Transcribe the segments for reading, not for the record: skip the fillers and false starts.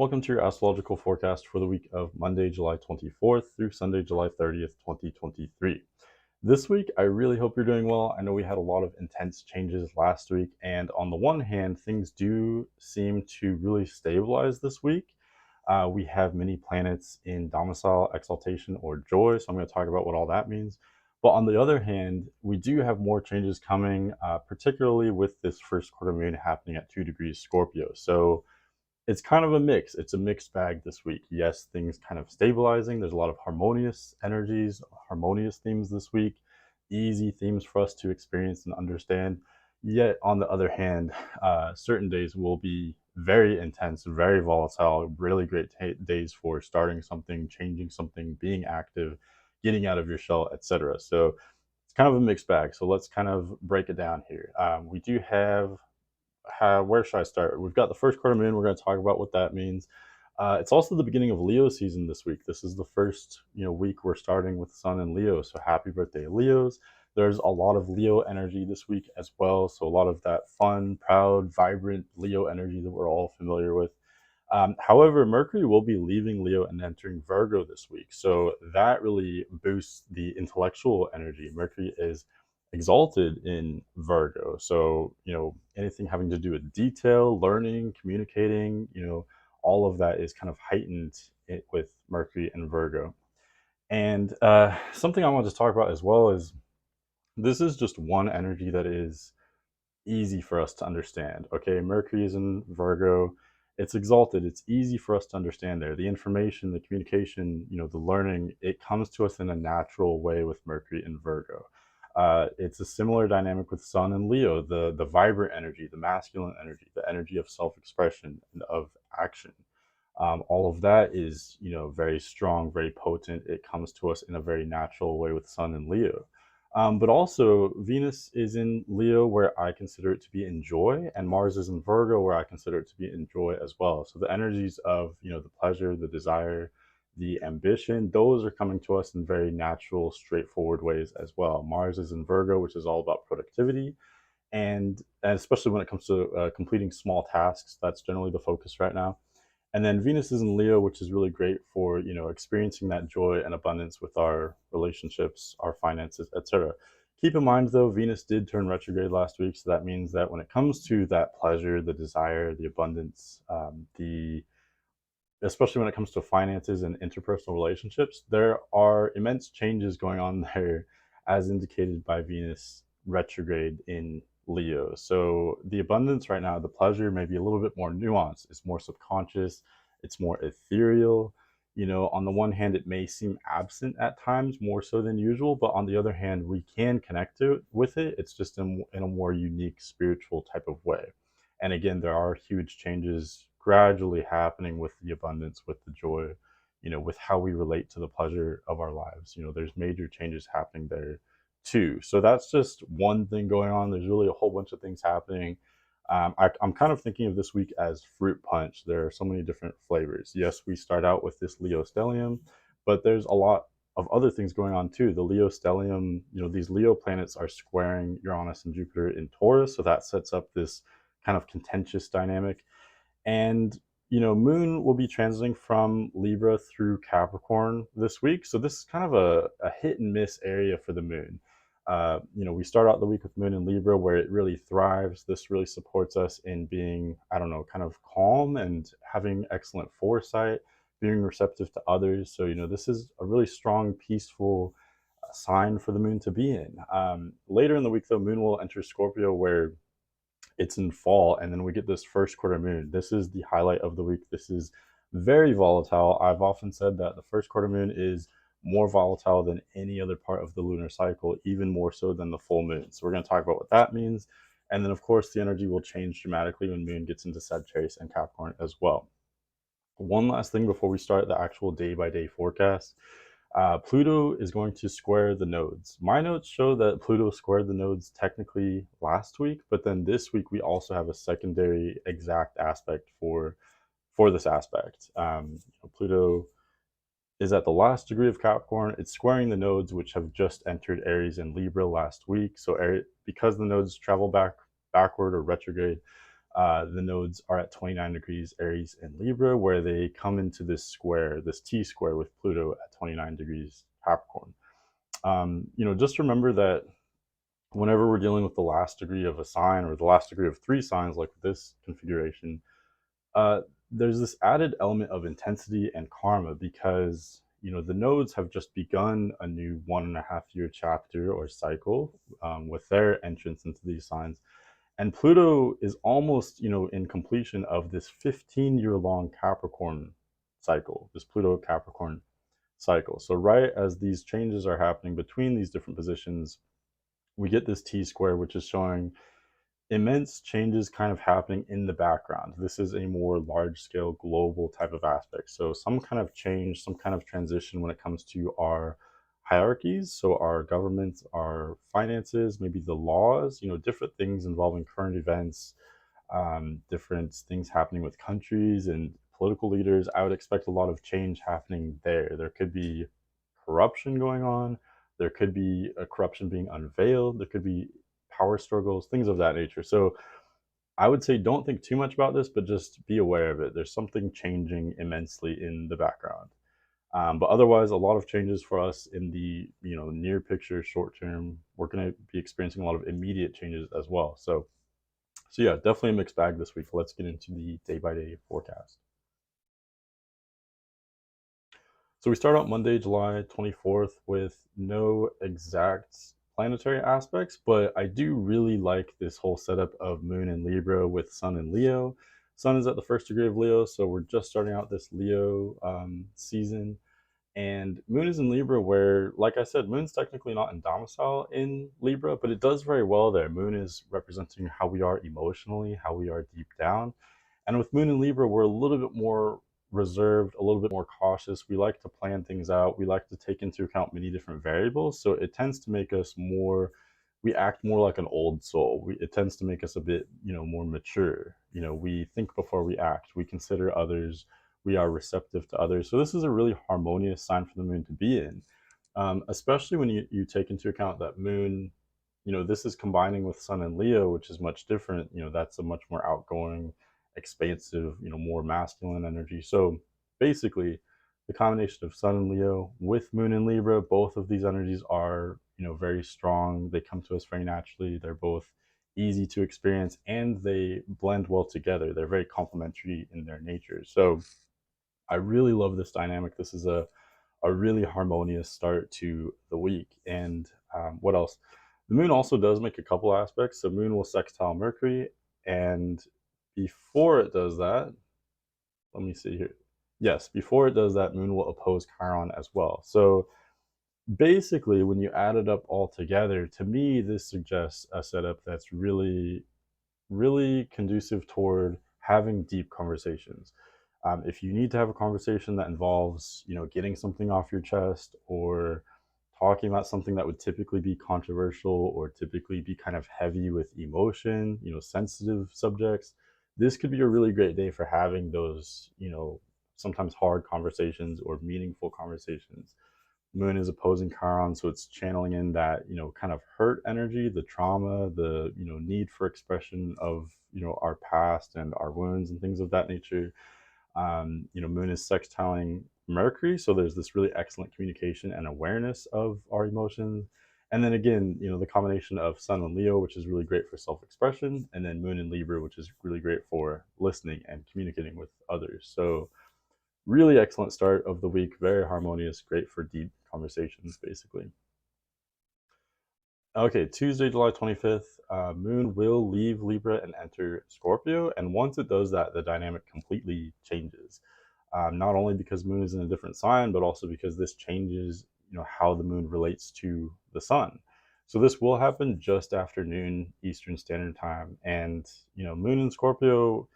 Welcome to your astrological forecast for the week of Monday, July 24th through Sunday, July 30th, 2023. This week, I really hope you're doing well. I know we had a lot of intense changes last week, and on the one hand, things do seem to really stabilize this week. We have many planets in domicile, exaltation, or joy, so I'm going to talk about what all that means. But on the other hand, we do have more changes coming, particularly with this first quarter moon happening at 2 degrees Scorpio. So it's kind of a mix. It's a mixed bag this week. Yes, things kind of stabilizing. There's a lot of harmonious energies, harmonious themes this week, easy themes for us to experience and understand. Yet, on the other hand, certain days will be very intense, very volatile, really great days for starting something, changing something, being active, getting out of your shell, etc. So it's kind of a mixed bag. So let's kind of break it down here. We do have where should I start? We've got the first quarter moon. We're going to talk about what that means. It's also the beginning of Leo season this week. This is the first week we're starting with Sun and Leo. So happy birthday, Leos! There's a lot of Leo energy this week as well. So a lot of that fun, proud, vibrant Leo energy that we're all familiar with. However, Mercury will be leaving Leo and entering Virgo this week. So that really boosts the intellectual energy. Mercury is exalted in Virgo. So, anything having to do with detail, learning, communicating, all of that is kind of heightened with Mercury and Virgo. And something I want to talk about as well is this is just one energy that is easy for us to understand. Okay, Mercury is in Virgo. It's exalted. It's easy for us to understand there. The information, the communication, the learning, it comes to us in a natural way with Mercury in Virgo. It's a similar dynamic with Sun and Leo, the vibrant energy, the masculine energy, the energy of self-expression and of action. All of that is, very strong, very potent. It comes to us in a very natural way with Sun and Leo. But also, Venus is in Leo, where I consider it to be in joy, and Mars is in Virgo, where I consider it to be in joy as well. So the energies of, the pleasure, the desire, the ambition, those are coming to us in very natural, straightforward ways as well. Mars is in Virgo, which is all about productivity, and especially when it comes to completing small tasks, that's generally the focus right now. And then Venus is in Leo, which is really great for experiencing that joy and abundance with our relationships, our finances, etc. Keep in mind though, Venus did turn retrograde last week, so that means that when it comes to that pleasure, the desire, the abundance, the especially when it comes to finances and interpersonal relationships, there are immense changes going on there, as indicated by Venus retrograde in Leo. So the abundance right now, the pleasure may be a little bit more nuanced. It's more subconscious, it's more ethereal. On the one hand, it may seem absent at times more so than usual, but on the other hand, we can connect with it. It's just in a more unique spiritual type of way. And again, there are huge changes gradually happening with the abundance, with the joy, with how we relate to the pleasure of our lives. There's major changes happening there too. So that's just one thing going on. There's really a whole bunch of things happening. I'm kind of thinking of this week as fruit punch. There are so many different flavors. Yes, we start out with this Leo stellium, but there's a lot of other things going on too. The Leo stellium, these Leo planets are squaring Uranus and Jupiter in Taurus, so that sets up this kind of contentious dynamic. And Moon will be transiting from Libra through Capricorn this week, so this is kind of a hit and miss area for the Moon. We start out the week with Moon in Libra, where it really thrives. This really supports us in being, I don't know, kind of calm and having excellent foresight, being receptive to others. So this is a really strong, peaceful sign for the Moon to be in. Later in the week, though, Moon will enter Scorpio, where it's in fall, and then we get this first quarter moon. This is the highlight of the week. This is very volatile. I've often said that the first quarter moon is more volatile than any other part of the lunar cycle, even more so than the full moon. So we're going to talk about what that means. And then, of course, the energy will change dramatically when moon gets into Sagittarius and Capricorn as well. One last thing before we start the actual day-by-day forecast. Pluto is going to square the nodes. My notes show that Pluto squared the nodes technically last week, but then this week we also have a secondary exact aspect for this aspect. Pluto is at the last degree of Capricorn. It's squaring the nodes, which have just entered Aries and Libra last week. So because the nodes travel backward or retrograde, The nodes are at 29 degrees Aries and Libra, where they come into this square, this T square with Pluto at 29 degrees Capricorn. Just remember that whenever we're dealing with the last degree of a sign or the last degree of three signs, like this configuration, uh, there's this added element of intensity and karma because the nodes have just begun a new 1.5 year chapter or cycle with their entrance into these signs, and Pluto is almost in completion of this 15-year long Capricorn cycle, this Pluto Capricorn cycle. So right as these changes are happening between these different positions, we get this T square, which is showing immense changes kind of happening in the background. This is a more large scale global type of aspect. So some kind of change, some kind of transition when it comes to our hierarchies. So our governments, our finances, maybe the laws, different things involving current events, different things happening with countries and political leaders. I would expect a lot of change happening there. There could be corruption going on. There could be a corruption being unveiled. There could be power struggles, things of that nature. So I would say don't think too much about this, but just be aware of it. There's something changing immensely in the background. But otherwise, a lot of changes for us in the near picture, short term. We're going to be experiencing a lot of immediate changes as well. So yeah, definitely a mixed bag this week. Let's get into the day by day forecast. So we start out Monday, July 24th with no exact planetary aspects, but I do really like this whole setup of Moon in Libra with Sun in Leo. Sun is at the first degree of Leo, so we're just starting out this Leo season. And Moon is in Libra, where, like I said, Moon's technically not in domicile in Libra, but it does very well there. Moon is representing how we are emotionally, how we are deep down. And with Moon in Libra, we're a little bit more reserved, a little bit more cautious. We like to plan things out. We like to take into account many different variables. So it tends to make us more, we act more like an old soul. It tends to make us a bit, more mature. We think before we act. We consider others. We are receptive to others. So this is a really harmonious sign for the moon to be in, especially when you take into account that moon, this is combining with sun and Leo, which is much different. That's a much more outgoing, expansive, more masculine energy. So basically, the combination of sun and Leo with moon and Libra, both of these energies are, very strong. They come to us very naturally. They're both easy to experience and they blend well together. They're very complementary in their nature. So I really love this dynamic. This is a really harmonious start to the week. And what else? The moon also does make a couple aspects. So moon will sextile Mercury, and before it does that, let me see here. Yes, before it does that, moon will oppose Chiron as well. So basically, when you add it up all together, to me, this suggests a setup that's really really conducive toward having deep conversations. If you need to have a conversation that involves, getting something off your chest or talking about something that would typically be controversial or typically be kind of heavy with emotion, sensitive subjects, this could be a really great day for having those, sometimes hard conversations or meaningful conversations. Moon is opposing Chiron, so it's channeling in that kind of hurt energy, the trauma, the need for expression of our past and our wounds and things of that nature. Moon is sextiling Mercury, so there's this really excellent communication and awareness of our emotions. And then again, the combination of Sun and Leo, which is really great for self-expression, and then Moon and Libra, which is really great for listening and communicating with others. So really excellent start of the week, very harmonious, great for deep conversations, basically. Okay, Tuesday, July 25th, Moon will leave Libra and enter Scorpio. And once it does that, the dynamic completely changes. Not only because Moon is in a different sign, but also because this changes, how the Moon relates to the Sun. So this will happen just after noon Eastern Standard Time. And, Moon in Scorpio,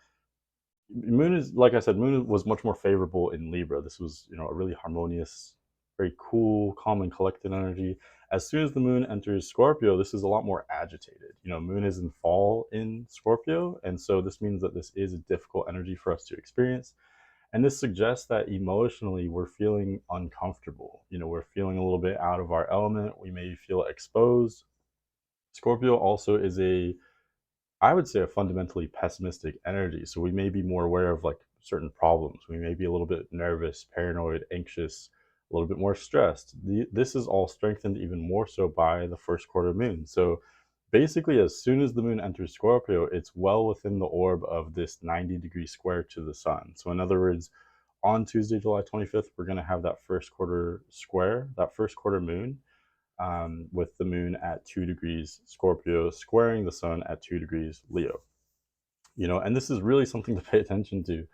Moon is, like I said, Moon was much more favorable in Libra. This was, a really harmonious, very cool, calm, and collected energy. As soon as the Moon enters Scorpio, this is a lot more agitated. Moon is in fall in Scorpio, and so this means that this is a difficult energy for us to experience. And this suggests that emotionally we're feeling uncomfortable. We're feeling a little bit out of our element. We may feel exposed. Scorpio also is I would say, a fundamentally pessimistic energy. So we may be more aware of like certain problems. We may be a little bit nervous, paranoid, anxious, a little bit more stressed. This is all strengthened even more so by the first quarter moon. So basically, as soon as the moon enters Scorpio, it's well within the orb of this 90-degree square to the sun. So, in other words, on Tuesday, July 25th, we're going to have that first quarter square, that first quarter moon, with the moon at 2 degrees Scorpio, squaring the sun at 2 degrees Leo. And this is really something to pay attention to.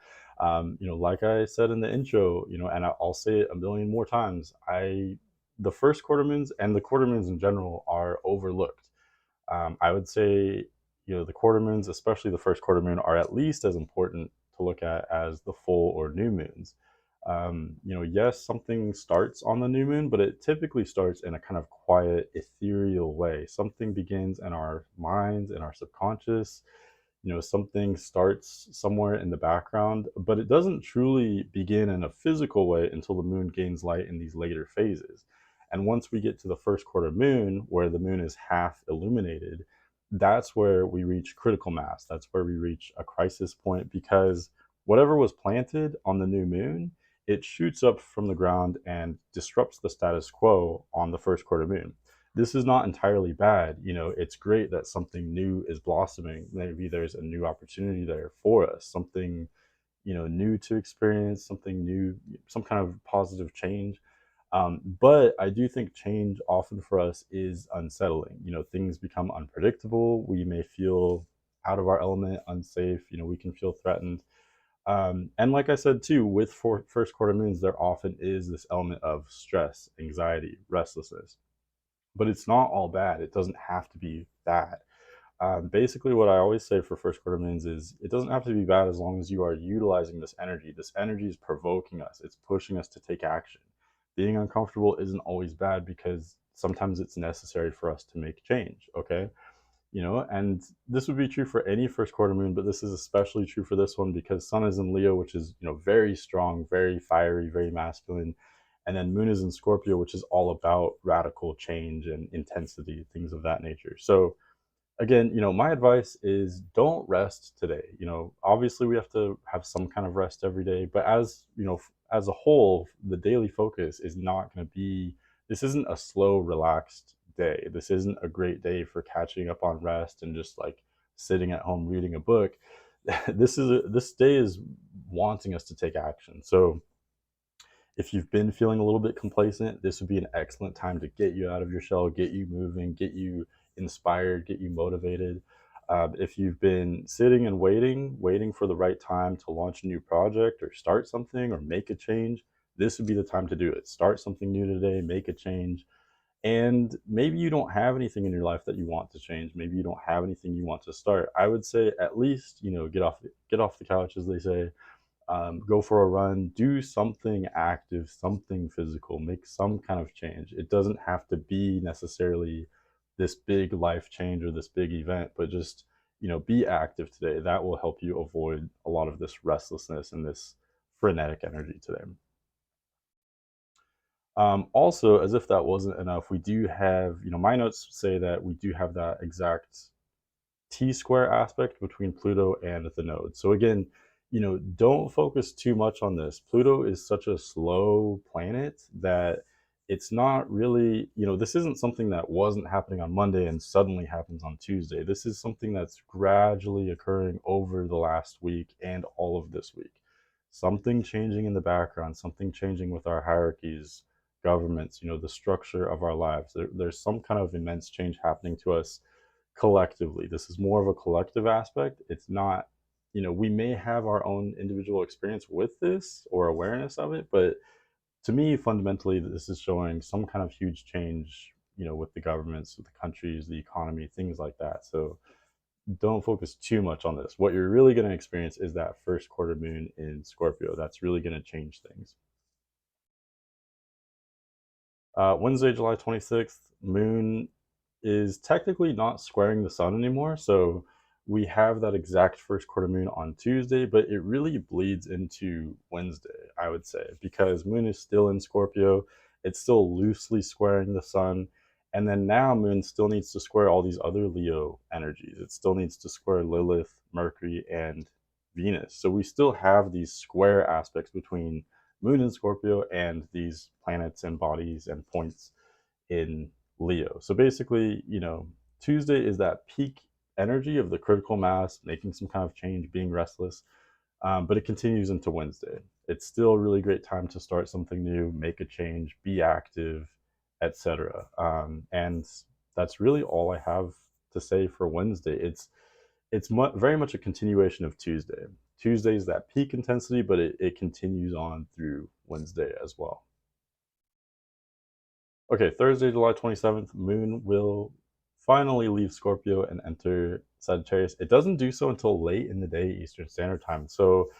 Like I said in the intro, and I'll say it a million more times, the first quarter moons and the quarter moons in general are overlooked. I would say, the quarter moons, especially the first quarter moon, are at least as important to look at as the full or new moons. Yes, something starts on the new moon, but it typically starts in a kind of quiet, ethereal way. Something begins in our minds, in our subconscious. Something starts somewhere in the background, but it doesn't truly begin in a physical way until the moon gains light in these later phases. And once we get to the first quarter moon, where the moon is half illuminated, that's where we reach critical mass. That's where we reach a crisis point, because whatever was planted on the new moon, it shoots up from the ground and disrupts the status quo on the first quarter moon. This is not entirely bad. It's great that something new is blossoming. Maybe there's a new opportunity there for us, something, new to experience, something new, some kind of positive change. But I do think change often for us is unsettling. Things become unpredictable. We may feel out of our element, unsafe. We can feel threatened. And like I said too, with first quarter moons, there often is this element of stress, anxiety, restlessness. But it's not all bad. It doesn't have to be bad. Basically, what I always say for first quarter moons is it doesn't have to be bad as long as you are utilizing this energy. This energy is provoking us, it's pushing us to take action. Being uncomfortable isn't always bad, because sometimes it's necessary for us to make change, okay? And this would be true for any first quarter moon, but this is especially true for this one because sun is in Leo, which is, very strong, very fiery, very masculine. And then moon is in Scorpio, which is all about radical change and intensity, things of that nature. So again, my advice is don't rest today. Obviously we have to have some kind of rest every day, but as a whole, the daily focus is not going to be, this isn't a slow, relaxed day. This isn't a great day for catching up on rest and just like sitting at home reading a book. This day is wanting us to take action. So if you've been feeling a little bit complacent, this would be an excellent time to get you out of your shell, get you moving, get you inspired, get you motivated. If you've been sitting and waiting for the right time to launch a new project or start something or make a change, this would be the time to do it. Start something new today, make a change. And maybe you don't have anything in your life that you want to change. Maybe you don't have anything you want to start. I would say at least, get off the couch, as they say. Go for a run, do something active, something physical, make some kind of change. It doesn't have to be necessarily this big life change or this big event, but just, be active today. That will help you avoid a lot of this restlessness and this frenetic energy today. Also, as if that wasn't enough, we do have, my notes say that we do have that exact T-square aspect between Pluto and the node. So again, don't focus too much on this. Pluto is such a slow planet that it's not really, this isn't something that wasn't happening on Monday and suddenly happens on Tuesday. This is something that's gradually occurring over the last week and all of this week. Something changing in the background, something changing with our hierarchies, governments, the structure of our lives. There's some kind of immense change happening to us collectively. This is more of a collective aspect. It's not, we may have our own individual experience with this or awareness of it, but to me, fundamentally, this is showing some kind of huge change, with the governments, with the countries, the economy, things like that. So don't focus too much on this. What you're really going to experience is that first quarter moon in Scorpio. That's really going to change things. Wednesday, July 26th, moon is technically not squaring the sun anymore. So we have that exact first quarter moon on Tuesday, but it really bleeds into Wednesday, I would say, because moon is still in Scorpio. It's still loosely squaring the sun. And then now Moon still needs to square all these other Leo energies. It still needs to square Lilith, Mercury, and Venus. So we still have these square aspects between Moon and Scorpio and these planets and bodies and points in Leo. So basically, Tuesday is that peak energy of the critical mass, making some kind of change, being restless. But it continues into Wednesday. It's still a really great time to start something new, make a change, be active, etc. And that's really all I have to say for Wednesday. It's very much a continuation of Tuesday. Tuesday is that peak intensity, but it continues on through Wednesday as well. Okay, Thursday, July 27th, Moon will finally leave Scorpio and enter Sagittarius. It doesn't do so until late in the day, Eastern Standard Time. So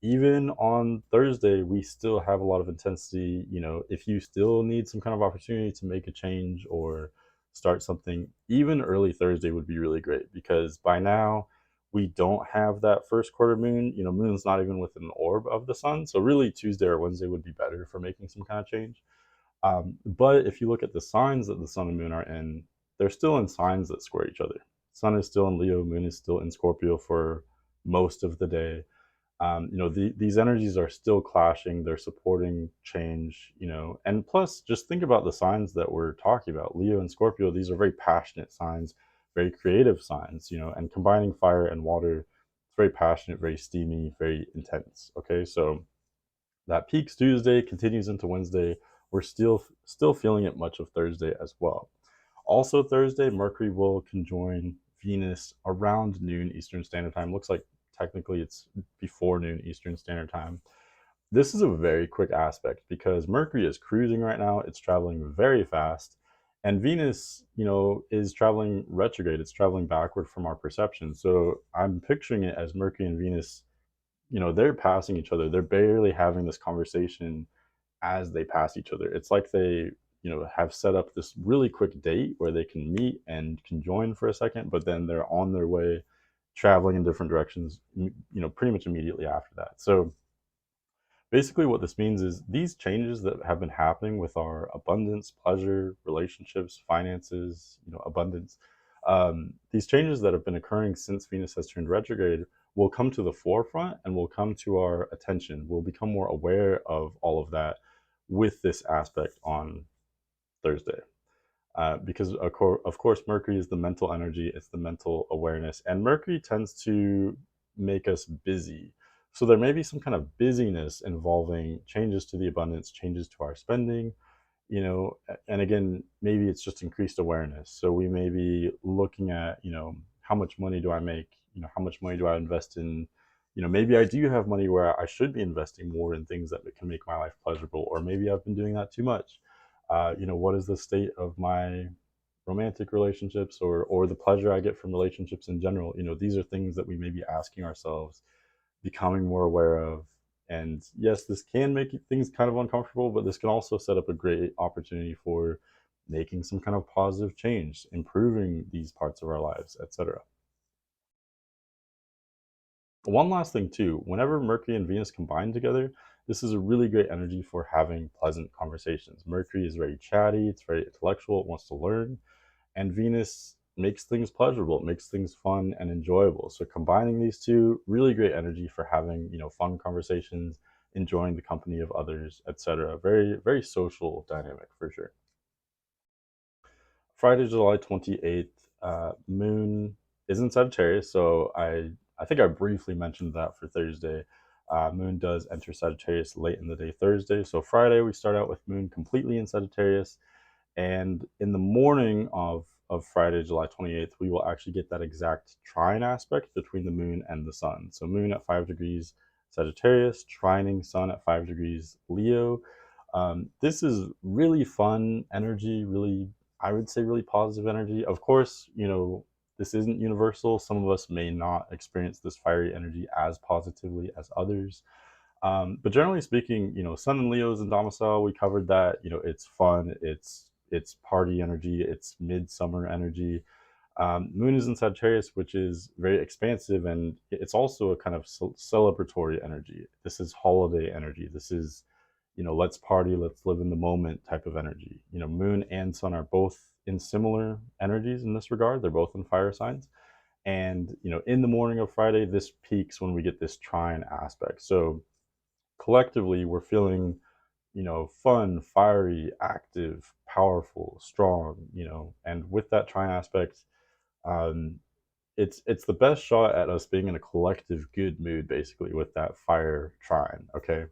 even on Thursday, we still have a lot of intensity. If you still need some kind of opportunity to make a change or start something, even early Thursday would be really great because by now we don't have that first quarter moon. Moon's not even within an orb of the sun. So really, Tuesday or Wednesday would be better for making some kind of change. But if you look at the signs that the sun and moon are in, they're still in signs that square each other. Sun is still in Leo, moon is still in Scorpio for most of the day. These energies are still clashing. They're supporting change, and plus, just think about the signs that we're talking about. Leo and Scorpio, these are very passionate signs, very creative signs, and combining fire and water, it's very passionate, very steamy, very intense. Okay, so that peaks Tuesday, continues into Wednesday. We're still feeling it much of Thursday as well. Also Thursday, Mercury will conjoin Venus around noon Eastern Standard Time. Looks like technically it's before noon Eastern Standard Time. This is a very quick aspect because Mercury is cruising right now. It's traveling very fast. And Venus, is traveling retrograde. It's traveling backward from our perception. So I'm picturing it as Mercury and Venus, they're passing each other. They're barely having this conversation as they pass each other. It's like they, have set up this really quick date where they can meet and conjoin for a second, but then they're on their way traveling in different directions, pretty much immediately after that. So basically what this means is these changes that have been happening with our abundance, pleasure, relationships, finances, abundance, these changes that have been occurring since Venus has turned retrograde will come to the forefront and will come to our attention. We'll become more aware of all of that with this aspect on Thursday. Because of course, Mercury is the mental energy, it's the mental awareness, and Mercury tends to make us busy. So there may be some kind of busyness involving changes to the abundance, changes to our spending, and again, maybe it's just increased awareness. So we may be looking at, how much money do I make? How much money do I invest in? Maybe I do have money where I should be investing more in things that can make my life pleasurable, or maybe I've been doing that too much. What is the state of my romantic relationships or the pleasure I get from relationships in general? These are things that we may be asking ourselves, becoming more aware of. And yes, this can make things kind of uncomfortable, but this can also set up a great opportunity for making some kind of positive change, improving these parts of our lives, etc. One last thing too, whenever Mercury and Venus combine together, this is a really great energy for having pleasant conversations. Mercury is very chatty, it's very intellectual, it wants to learn, and Venus makes things pleasurable, it makes things fun and enjoyable. So combining these two, really great energy for having, fun conversations, enjoying the company of others, etc. Very, very social dynamic for sure. Friday, July 28th, Moon is in Sagittarius. So I think I briefly mentioned that for Thursday. Moon does enter Sagittarius late in the day Thursday. So Friday, we start out with Moon completely in Sagittarius. And in the morning of Friday, July 28th, we will actually get that exact trine aspect between the moon and the sun. So moon at 5 degrees Sagittarius, trining sun at 5 degrees Leo. This is really fun energy, really, I would say, really positive energy. Of course, this isn't universal. Some of us may not experience this fiery energy as positively as others. But generally speaking, Sun and Leo's in domicile. We covered that. It's fun. It's party energy. It's midsummer energy. Moon is in Sagittarius, which is very expansive, and it's also a kind of celebratory energy. This is holiday energy. This is, let's party, let's live in the moment type of energy. Moon and sun are both in similar energies in this regard. They're both in fire signs. And, in the morning of Friday, this peaks when we get this trine aspect. So collectively, we're feeling, fun, fiery, active, powerful, strong, and with that trine aspect, um, it's the best shot at us being in a collective good mood, basically, with that fire trine. Okay,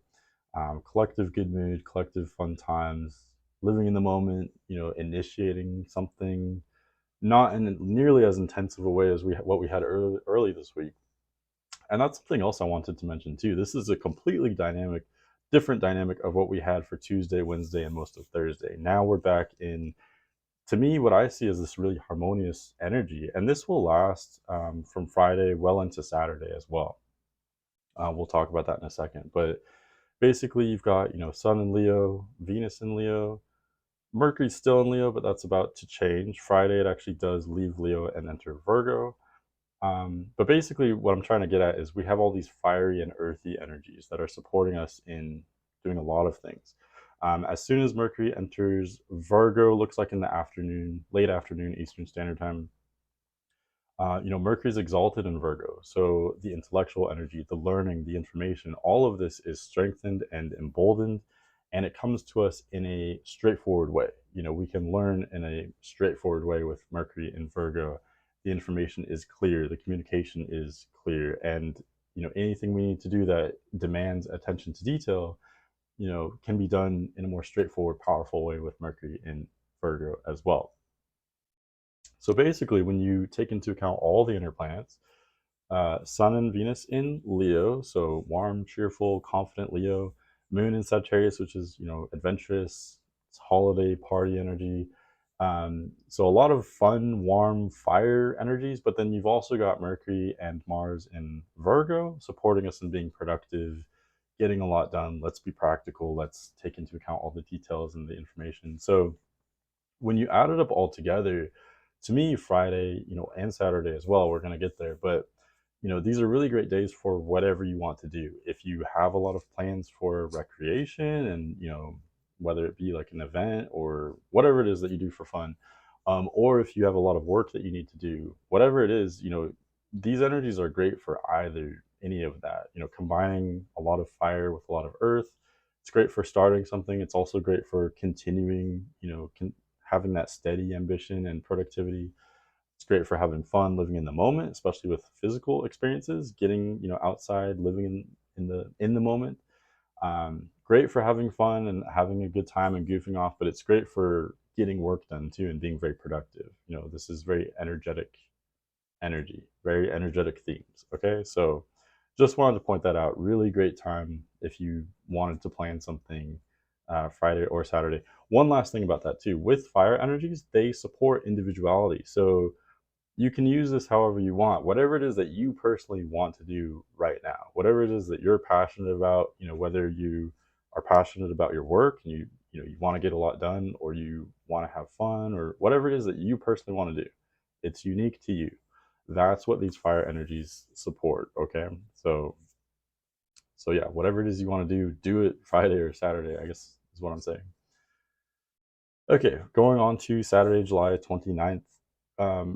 collective good mood, collective fun times, living in the moment, initiating something, not in nearly as intensive a way as what we had early this week. And that's something else I wanted to mention too. This is a completely different dynamic of what we had for Tuesday, Wednesday, and most of Thursday. Now we're back in, to me, what I see as this really harmonious energy, and this will last from Friday well into Saturday as well. We'll talk about that in a second, but basically, you've got Sun in Leo, Venus in Leo, Mercury's still in Leo, but that's about to change. Friday, it actually does leave Leo and enter Virgo. But basically, what I'm trying to get at is we have all these fiery and earthy energies that are supporting us in doing a lot of things. As soon as Mercury enters Virgo, looks like in the afternoon, late afternoon, Eastern Standard Time, Mercury's exalted in Virgo. So the intellectual energy, the learning, the information, all of this is strengthened and emboldened, and it comes to us in a straightforward way. We can learn in a straightforward way with Mercury in Virgo. The information is clear, the communication is clear, and anything we need to do that demands attention to detail, can be done in a more straightforward, powerful way with Mercury in Virgo as well. So basically, when you take into account all the inner planets, Sun and Venus in Leo, so warm, cheerful, confident Leo, Moon in Sagittarius, which is adventurous, it's holiday party energy. So a lot of fun, warm, fire energies. But then you've also got Mercury and Mars in Virgo, supporting us in being productive, getting a lot done. Let's be practical. Let's take into account all the details and the information. So when you add it up all together, to me, Friday, and Saturday as well, we're going to get there. But, these are really great days for whatever you want to do. If you have a lot of plans for recreation and, whether it be like an event or whatever it is that you do for fun, or if you have a lot of work that you need to do, whatever it is, these energies are great for either any of that, combining a lot of fire with a lot of earth. It's great for starting something. It's also great for continuing, having that steady ambition and productivity. It's great for having fun, living in the moment, especially with physical experiences, getting outside, living in the moment. Great for having fun and having a good time and goofing off, but it's great for getting work done too and being very productive. This is very energetic energy, very energetic themes. Okay, so just wanted to point that out. Really great time if you wanted to plan something Friday or Saturday. One last thing about that too, with fire energies, they support individuality. So you can use this however you want, whatever it is that you personally want to do right now, whatever it is that you're passionate about, whether you are passionate about your work and you want to get a lot done, or you want to have fun, or whatever it is that you personally want to do. It's unique to you. That's what these fire energies support. Okay, so yeah, whatever it is you want to do it Friday or Saturday, I guess is what I'm saying. Okay, going on to Saturday, July 29th.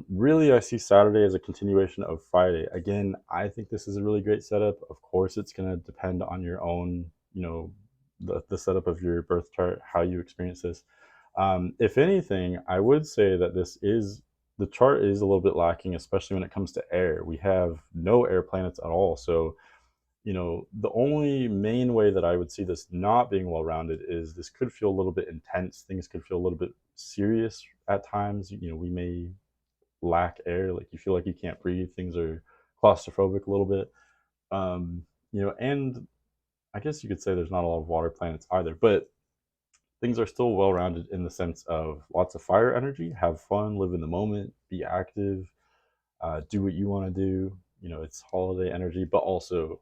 Really, I see Saturday as a continuation of Friday. Again, I think this is a really great setup. Of course, it's going to depend on your own, the setup of your birth chart, how you experience this. If anything, I would say that the chart is a little bit lacking, especially when it comes to air. We have no air planets at all. So the only main way that I would see this not being well rounded is this could feel a little bit intense. Things could feel a little bit serious at times. We may lack air, like you feel like you can't breathe. Things are claustrophobic a little bit. And I guess you could say there's not a lot of water planets either, but things are still well rounded in the sense of lots of fire energy, have fun, live in the moment, be active, do what you want to do. It's holiday energy, but also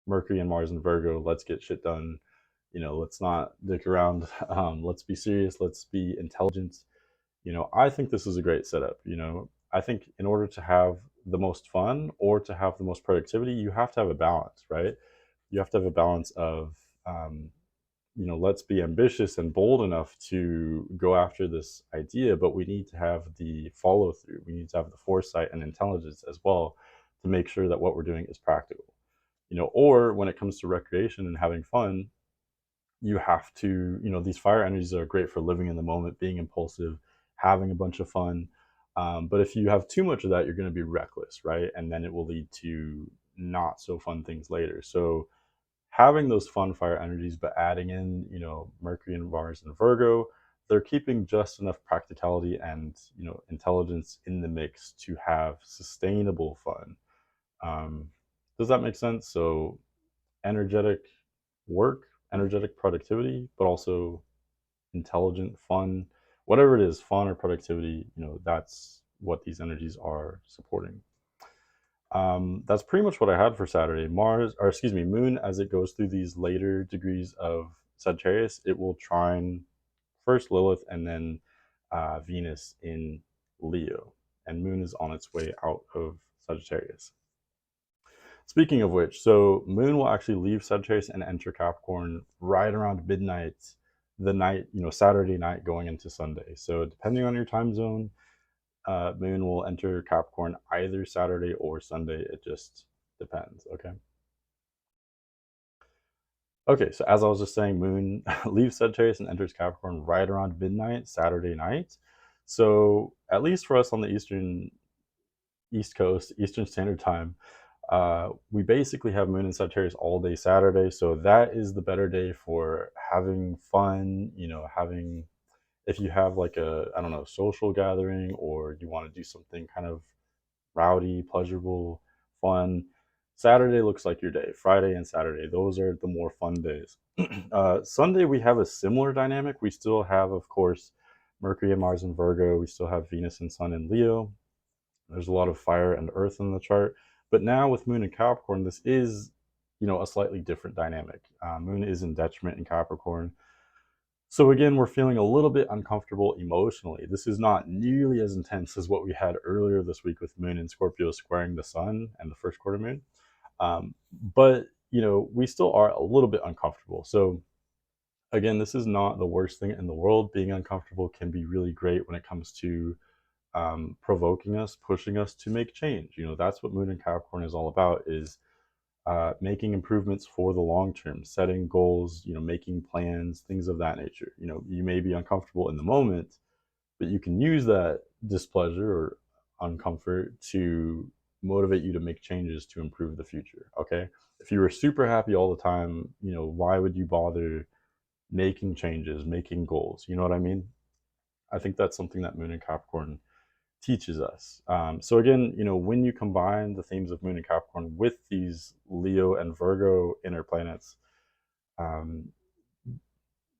Mercury and Mars and Virgo. Let's get shit done. Let's not dick around. Let's be serious. Let's be intelligent. I think this is a great setup. I think in order to have the most fun or to have the most productivity, you have to have a balance, right? You have to have a balance of let's be ambitious and bold enough to go after this idea, but we need to have the follow through. We need to have the foresight and intelligence as well to make sure that what we're doing is practical. Or when it comes to recreation and having fun, you have to, these fire energies are great for living in the moment, being impulsive, having a bunch of fun. But if you have too much of that, you're going to be reckless, right? And then it will lead to not so fun things later. So having those fun fire energies, but adding in, Mercury and Mars and Virgo, they're keeping just enough practicality and, intelligence in the mix to have sustainable fun. Um, does that make sense? So energetic work, energetic productivity, but also intelligent fun, whatever it is, fun or productivity, that's what these energies are supporting. That's pretty much what I had for Saturday. Moon, as it goes through these later degrees of Sagittarius, it will trine first Lilith and then Venus in Leo. And Moon is on its way out of Sagittarius. Speaking of which, so Moon will actually leave Sagittarius and enter Capricorn right around midnight, the night, Saturday night going into Sunday. So depending on your time zone, Moon will enter Capricorn either Saturday or Sunday. It just depends. Okay. Okay. So as I was just saying, Moon leaves Sagittarius and enters Capricorn right around midnight Saturday night. So at least for us on the East Coast, Eastern Standard Time, we basically have Moon in Sagittarius all day Saturday. So that is the better day for having fun. Having, if you have like a, I don't know, social gathering, or you want to do something kind of rowdy, pleasurable, fun. Saturday looks like your day. Friday and Saturday, those are the more fun days. Sunday, we have a similar dynamic. We still have, of course, Mercury and Mars in Virgo. We still have Venus and Sun in Leo. There's a lot of fire and earth in the chart. But now with Moon in Capricorn, this is, a slightly different dynamic. Moon is in detriment in Capricorn. So again, we're feeling a little bit uncomfortable emotionally. This is not nearly as intense as what we had earlier this week with Moon in Scorpio squaring the Sun and the first quarter moon. But we still are a little bit uncomfortable. So again, this is not the worst thing in the world. Being uncomfortable can be really great when it comes to provoking us, pushing us to make change. That's what Moon in Capricorn is all about, is making improvements for the long term, setting goals, making plans, things of that nature. You may be uncomfortable in the moment, but you can use that displeasure or uncomfort to motivate you to make changes to improve the future. Okay. If you were super happy all the time, why would you bother making changes, making goals? You know what I mean? I think that's something that Moon and Capricorn teaches us. So again, when you combine the themes of Moon and Capricorn with these Leo and Virgo inner planets, um,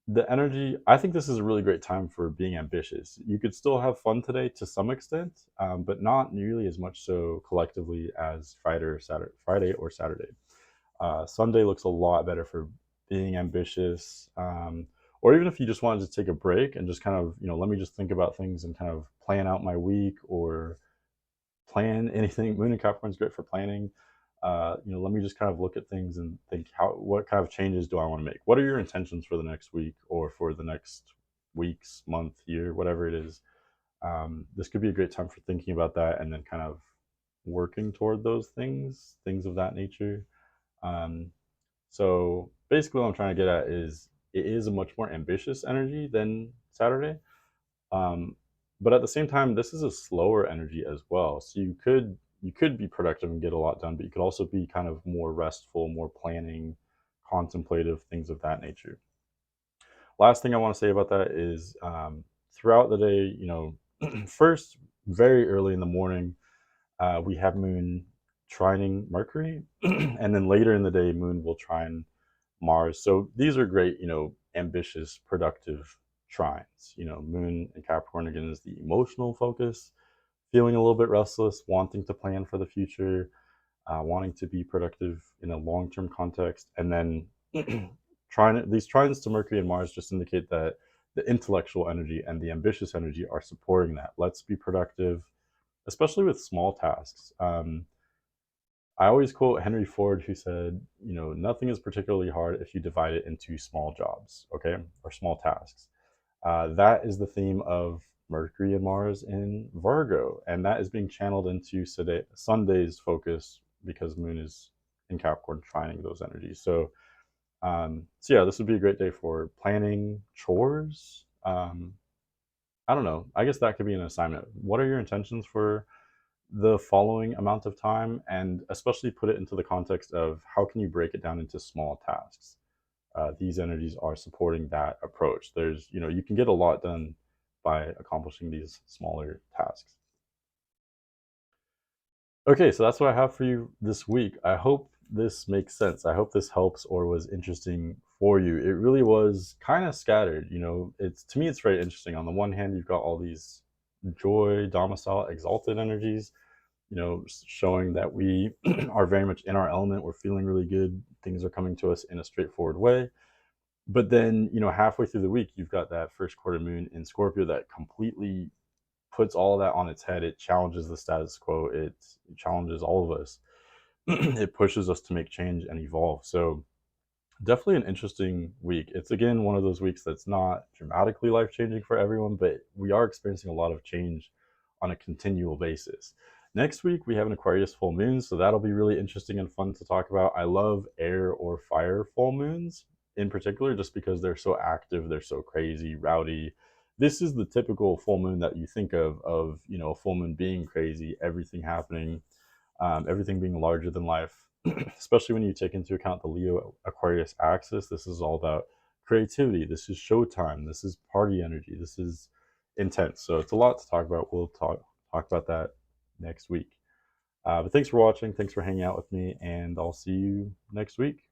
the energy, I think this is a really great time for being ambitious. You could still have fun today to some extent, but not nearly as much so collectively as Friday or Saturday. Sunday looks a lot better for being ambitious, or even if you just wanted to take a break and just kind of, let me just think about things and kind of plan out my week, or plan anything. Moon and Capricorn is great for planning. Let me just kind of look at things and think, what kind of changes do I want to make? What are your intentions for the next week, or for the next weeks, month, year, whatever it is? This could be a great time for thinking about that, and then kind of working toward those things of that nature. Um, so basically, what I'm trying to get at is, it is a much more ambitious energy than Saturday. Um, but at the same time, this is a slower energy as well. So you could be productive and get a lot done, but you could also be kind of more restful, more planning, contemplative, things of that nature. Last thing I want to say about that is, throughout the day, first, very early in the morning, we have Moon trining Mercury, and then later in the day, Moon will trine Mars. So these are great, ambitious, productive trines. Moon and Capricorn again is the emotional focus, feeling a little bit restless, wanting to plan for the future, wanting to be productive in a long-term context, and then these trines to Mercury and Mars just indicate that the intellectual energy and the ambitious energy are supporting that. Let's be productive, especially with small tasks. I always quote Henry Ford, who said, nothing is particularly hard if you divide it into small jobs, okay, or small tasks. That is the theme of Mercury and Mars in Virgo, and that is being channeled into Sunday's focus because Moon is in Capricorn, trining those energies. So yeah, this would be a great day for planning chores. I don't know. I guess that could be an assignment. What are your intentions for the following amount of time, and especially put it into the context of how can you break it down into small tasks. These energies are supporting that approach. You can get a lot done by accomplishing these smaller tasks. Okay, so that's what I have for you this week. I hope this makes sense. I hope this helps or was interesting for you. It really was kind of scattered. It's to me, it's very interesting. On the one hand, you've got all these joy, domicile, exalted energies, showing that we are very much in our element. We're feeling really good. Things are coming to us in a straightforward way. But then, halfway through the week, you've got that first quarter moon in Scorpio that completely puts all of that on its head. It challenges the status quo. It challenges all of us. It pushes us to make change and evolve. So definitely an interesting week. It's again one of those weeks that's not dramatically life changing for everyone, but we are experiencing a lot of change on a continual basis. Next week, we have an Aquarius full moon, so that'll be really interesting and fun to talk about. I love air or fire full moons in particular, just because they're so active, they're so crazy, rowdy. This is the typical full moon that you think of a full moon being crazy, everything happening, everything being larger than life, especially when you take into account the Leo Aquarius axis. This is all about creativity. This is showtime. This is party energy. This is intense. So it's a lot to talk about. We'll talk about that next week. But thanks for watching. Thanks for hanging out with me, and I'll see you next week.